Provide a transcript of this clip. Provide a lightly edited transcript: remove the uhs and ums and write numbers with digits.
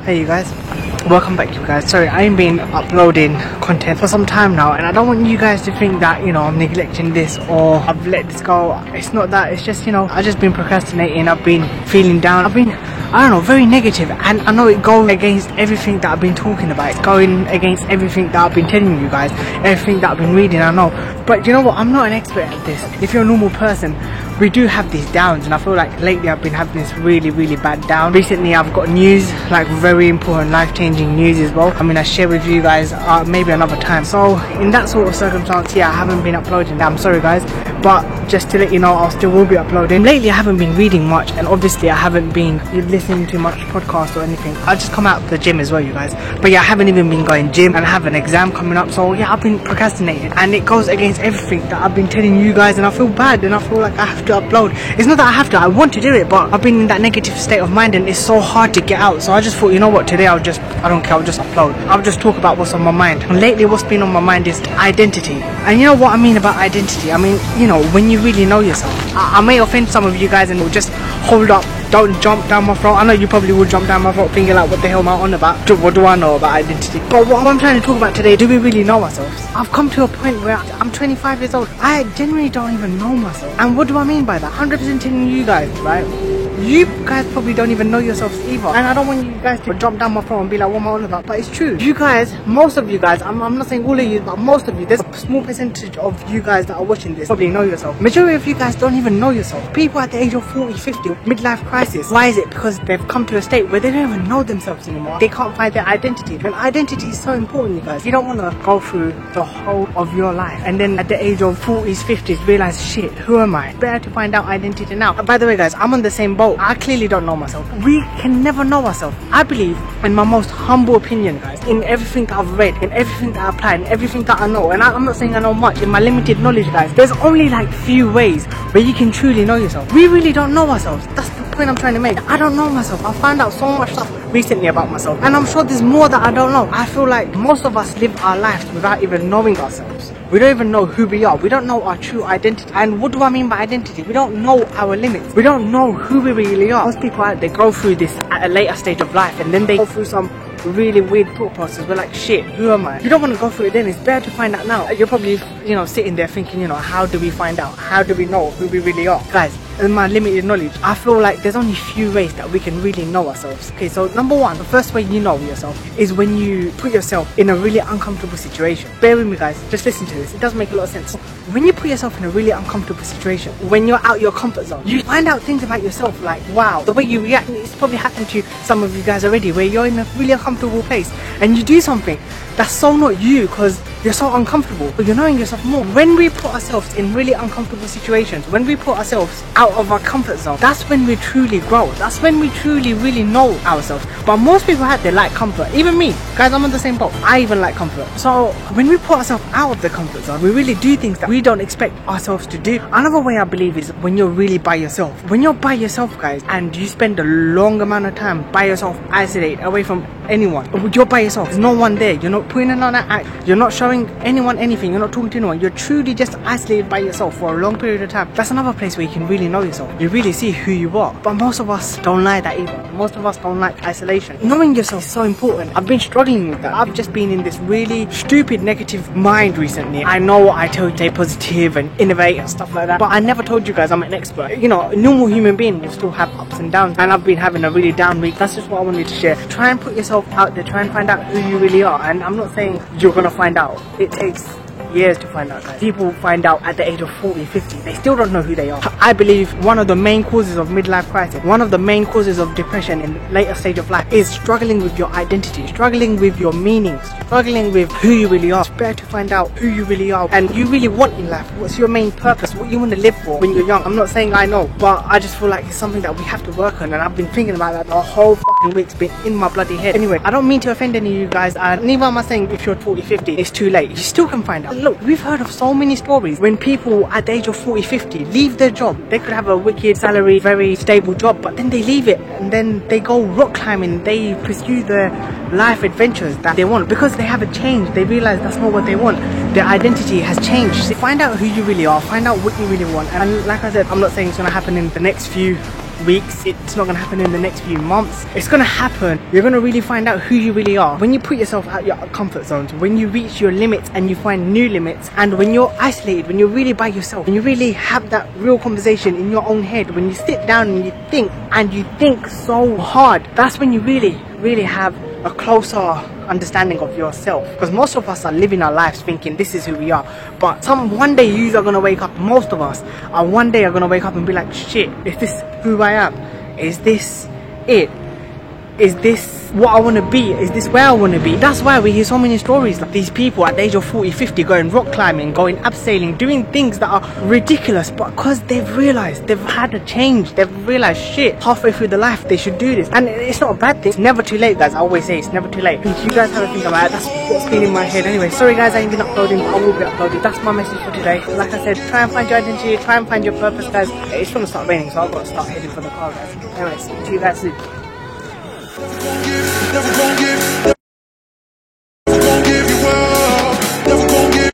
Hey you guys, welcome back you guys. Sorry, I ain't been uploading content for some time now, and I don't want you guys to think that, you know, I'm neglecting this or I've let this go. It's not that. It's just, you know, I've just been procrastinating. I've been feeling down. I've been, I don't know, very negative, and I know it goes against everything that I've been talking about. It's going against everything that I've been telling you guys, everything that I've been reading, I know. But you know what, I'm not an expert at this. If you're a normal person, we do have these downs, and I feel like lately I've been having this really bad down. Recently I've got news, like very important, life-changing news as well. I mean, I share with you guys maybe another time. So in that sort of circumstance, yeah, I haven't been uploading. I'm sorry guys, but just to let you know, I still will be uploading. Lately I haven't been reading much, and obviously I haven't been listening to much podcasts or anything. I just come out of the gym as well, you guys. But yeah, I haven't even been going gym, and I have an exam coming up, so yeah, I've been procrastinating, and it goes against everything that I've been telling you guys, and I feel bad, and I feel like I have to upload. It's not that I have to, I want to do it, but I've been in that negative state of mind, and it's so hard to get out. So I just thought, you know what, today I don't care, I'll just upload. I'll just talk about what's on my mind. And lately what's been on my mind is identity. And you know what I mean about identity? I mean, you know, when you really know yourself. I may offend some of you guys and will just hold up, don't jump down my throat. I know you probably will jump down my throat thinking like, what the hell am I on about? What do I know about identity? But what I'm trying to talk about today, do we really know ourselves? I've come to a point where I'm 25 years old. I genuinely don't even know myself. And what do I mean by that? 100% telling you guys, right? You guys probably don't even know yourselves either, and I don't want you guys to jump down my throat and be like, what am I all about? But it's true. You guys, most of you guys, I'm not saying all of you, but most of you, there's a small percentage of you guys that are watching this probably know yourself. Majority of you guys don't even know yourself. People at the age of 40, 50, midlife crisis. Why is it? Because they've come to a state where they don't even know themselves anymore. They can't find their identity. And identity is so important, you guys. You don't want to go through the whole of your life and then at the age of 40s, 50s realize, shit, who am I? Better to find out identity now. By the way guys, I'm on the same boat. I clearly don't know myself. We can never know ourselves. I believe, in my most humble opinion guys, in everything that I've read, in everything that I apply, in everything that I know, and I'm not saying I know much, in my limited knowledge guys, there's only like few ways where you can truly know yourself. We really don't know ourselves. That's the point I'm trying to make. I don't know myself. I found out so much stuff recently about myself, and I'm sure there's more that I don't know. I feel like most of us live our lives without even knowing ourselves. We don't even know who we are. We don't know our true identity. And what do I mean by identity? We don't know our limits. We don't know who we really are. Most people out there go through this at a later stage of life, and then they go through some really weird thought process. We're like, shit, who am I? You don't want to go through it then. It's better to find out now. You're probably, you know, sitting there thinking, you know, how do we find out? How do we know who we really are? Guys, in my limited knowledge, I feel like there's only few ways that we can really know ourselves. Okay, so number one, the first way you know yourself is when you put yourself in a really uncomfortable situation. Bear with me guys, just listen to this. It does make a lot of sense. When you put yourself in a really uncomfortable situation, when you're out your comfort zone, you find out things about yourself like, wow, the way you react. It's probably happened to some of you guys already, where you're in a really uncomfortable place and you do something that's so not you because you're so uncomfortable, but you're knowing yourself more. When we put ourselves in really uncomfortable situations, when we put ourselves out of our comfort zone, that's when we truly grow. That's when we truly really know ourselves. But most people out there like comfort. Even me, guys, I'm on the same boat. I even like comfort. So when we put ourselves out of the comfort zone, we really do things that we don't expect ourselves to do. Another way I believe is when you're really by yourself. When you're by yourself guys, and you spend a long amount of time by yourself, isolated, away from anyone. You're by yourself, there's no one there. You're not putting on that act, you're not showing anyone anything, you're not talking to anyone. You're truly just isolated by yourself for a long period of time. That's another place where you can really know yourself. You really see who you are. But most of us don't like that either. Most of us don't like isolation. Knowing yourself is so important. I've been struggling with that. I've just been in this really stupid negative mind recently. I know I tell you stay positive and innovate and stuff like that, but I never told you guys I'm an expert. You know, a normal human being will still have ups and downs, and I've been having a really down week. That's just what I wanted to share. Try and put yourself out there, try and find out who you really are. And I'm not saying you're gonna find out. It takes years to find out guys. People find out at the age of 40, 50, they still don't know who they are. I believe one of the main causes of midlife crisis, one of the main causes of depression in the later stage of life is struggling with your identity, struggling with your meanings, struggling with who you really are. It's better to find out who you really are and you really want in life. What's your main purpose, what you want to live for when you're young. I'm not saying I know, but I just feel like it's something that we have to work on, and I've been thinking about that the whole fucking week's been in my bloody head. Anyway, I don't mean to offend any of you guys, and neither am I saying if you're 40, 50 it's too late. You still can find out. Look, we've heard of so many stories when people at the age of 40, 50 leave their job. They could have a wicked salary, very stable job, but then they leave it and then they go rock climbing. They pursue the life adventures that they want because they have a change. They realize that's not what they want. Their identity has changed. So find out who you really are, find out what you really want. And like I said, I'm not saying it's going to happen in the next few weeks, it's not gonna happen in the next few months. It's gonna happen. You're gonna really find out who you really are when you put yourself out your comfort zones, when you reach your limits and you find new limits, and when you're isolated, when you're really by yourself, when you really have that real conversation in your own head, when you sit down and you think so hard, that's when you really have a closer understanding of yourself. Because most of us are living our lives thinking this is who we are, but one day you are gonna wake up, most of us are one day are gonna wake up and be like, shit, is this who I am? Is this it? Is this what I want to be? Is this where I want to be? That's why we hear so many stories like these people at the age of 40, 50 going rock climbing, going abseiling, doing things that are ridiculous, but because they've realized, they've had a change, they've realized, shit, halfway through the life they should do this. And it's not a bad thing. It's never too late, guys. I always say it's never too late. If you guys have a think about it, that's what's been in my head. Anyway, sorry guys, I ain't been uploading, but I will be uploading. That's my message for today. Like I said, try and find your identity, try and find your purpose, guys. It's gonna start raining, so I've got to start heading for the car, guys. Anyway, see you guys soon. Never gonna get